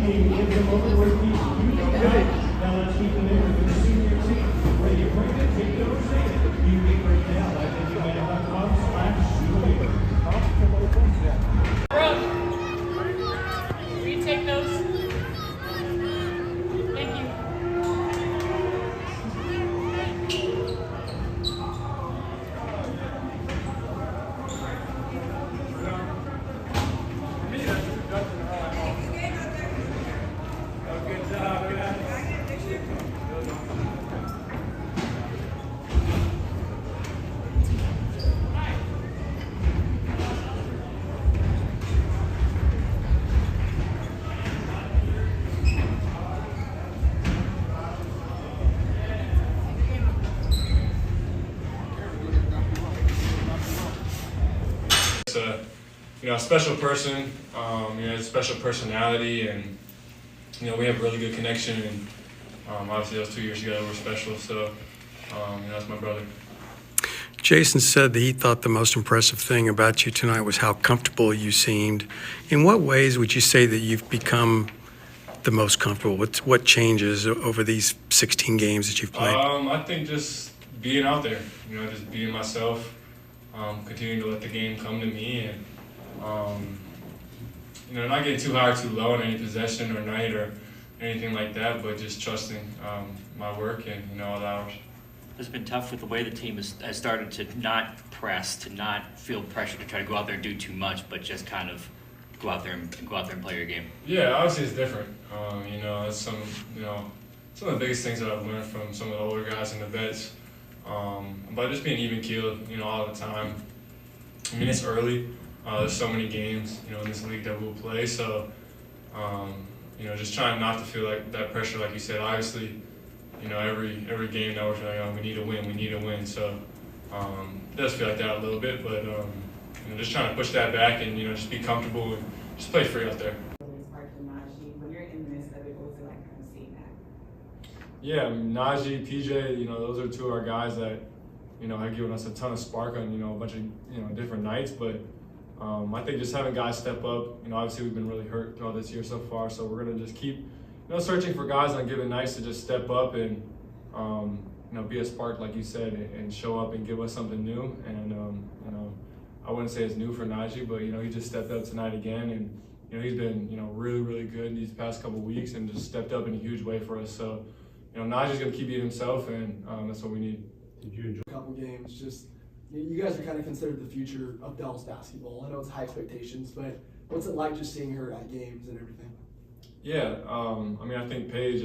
Retake those. Thank you. A special person, a special personality, and we have a really good connection. And obviously, those 2 years together were special. So, that's my brother. Jason said that he thought the most impressive thing about you tonight was how comfortable you seemed. In what ways would you say that you've become the most comfortable? What changes over these 16 games that you've played? I think just being out there, just being myself, continuing to let the game come to me, and not getting too high or too low in any possession or night or anything like that, but just trusting my work and all the hours. It's been tough with the way the team has started to not press, to not feel pressure to try to go out there and do too much, but just kind of go out there and play your game. Yeah, obviously it's different. It's some of the biggest things that I've learned from some of the older guys and the vets. But just being even keeled, all the time. I mean, it's early. There's so many games, in this league that we'll play. So, just trying not to feel like that pressure, like you said. Obviously, every game that we're feeling, we need to win. So, it does feel like that a little bit, but just trying to push that back and just be comfortable and just play free out there. When you're in the midst of it, what was it like kind of seeing that? Yeah, Najee, PJ, those are two of our guys that have given us a ton of spark on a bunch of different nights, but. I think just having guys step up, obviously we've been really hurt throughout this year so far, so we're going to just keep, searching for guys on given nights to just step up and, be a spark, like you said, and show up and give us something new. And, I wouldn't say it's new for Najee, but, he just stepped up tonight again, and, he's been, really, really good these past couple of weeks and just stepped up in a huge way for us. So, Najee's going to keep being himself, and that's what we need. Did you enjoy a couple games? You guys are kind of considered the future of Dallas basketball. I know it's high expectations, but what's it like just seeing her at games and everything? Yeah, I think Paige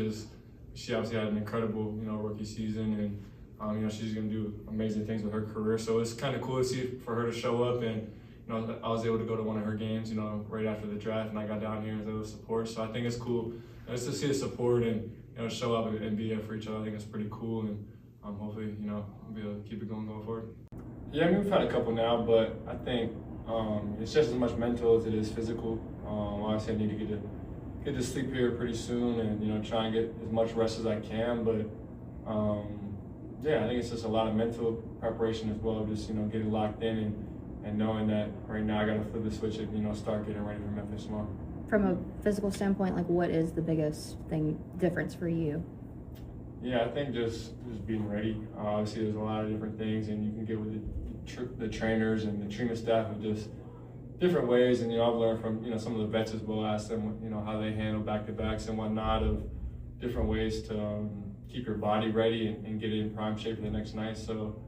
she obviously had an incredible, rookie season, and she's going to do amazing things with her career. So it's kind of cool to see for her to show up, and I was able to go to one of her games, right after the draft, and I got down here with the support. So I think it's cool just to see the support and show up and be there for each other. I think it's pretty cool, and hopefully we'll be able to keep it going forward. Yeah, we've had a couple now, but I think it's just as much mental as it is physical. Obviously, I need to get to sleep here pretty soon, and try and get as much rest as I can. But I think it's just a lot of mental preparation as well. Just getting locked in and knowing that right now I got to flip the switch and start getting ready for Memphis tomorrow. From a physical standpoint, what is the biggest difference for you? Yeah, I think just being ready. Obviously, there's a lot of different things, and you can get with the trainers and the treatment staff of just different ways. And I've learned from some of the vets as well. Ask them how they handle back-to-backs and whatnot, of different ways to keep your body ready and get it in prime shape for the next night. So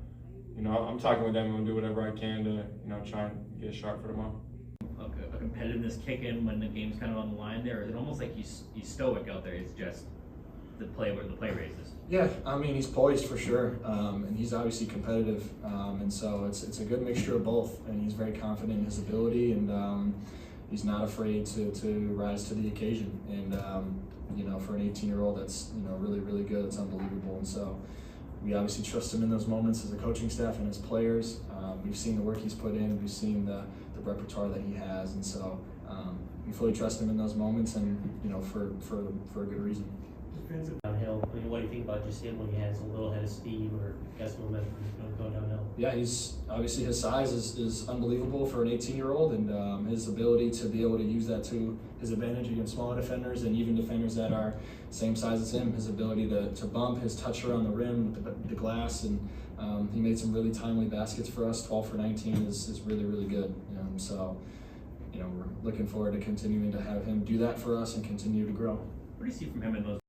I'm talking with them and do whatever I can to try and get sharp for tomorrow. A competitiveness kick in when the game's kind of on the line there? Is it almost like he's stoic out there? It's just the play raises. Yeah, he's poised for sure, and he's obviously competitive, and so it's a good mixture of both. And he's very confident in his ability, and he's not afraid to rise to the occasion. And for an 18-year-old, that's really, really good. It's unbelievable. And so we obviously trust him in those moments as a coaching staff and as players. We've seen the work he's put in. We've seen the repertoire that he has, and so we fully trust him in those moments, and for a good reason. defensive downhill. I mean, what do you think about just him when he has a little head of steam or gets momentum going downhill? Yeah, he's obviously his size is unbelievable for an 18-year-old, and his ability to be able to use that to his advantage against smaller defenders and even defenders that are same size as him. His ability to bump, his touch around the rim with the glass, and he made some really timely baskets for us. 12 for 19 is really, really good. So, we're looking forward to continuing to have him do that for us and continue to grow. What do you see from him in those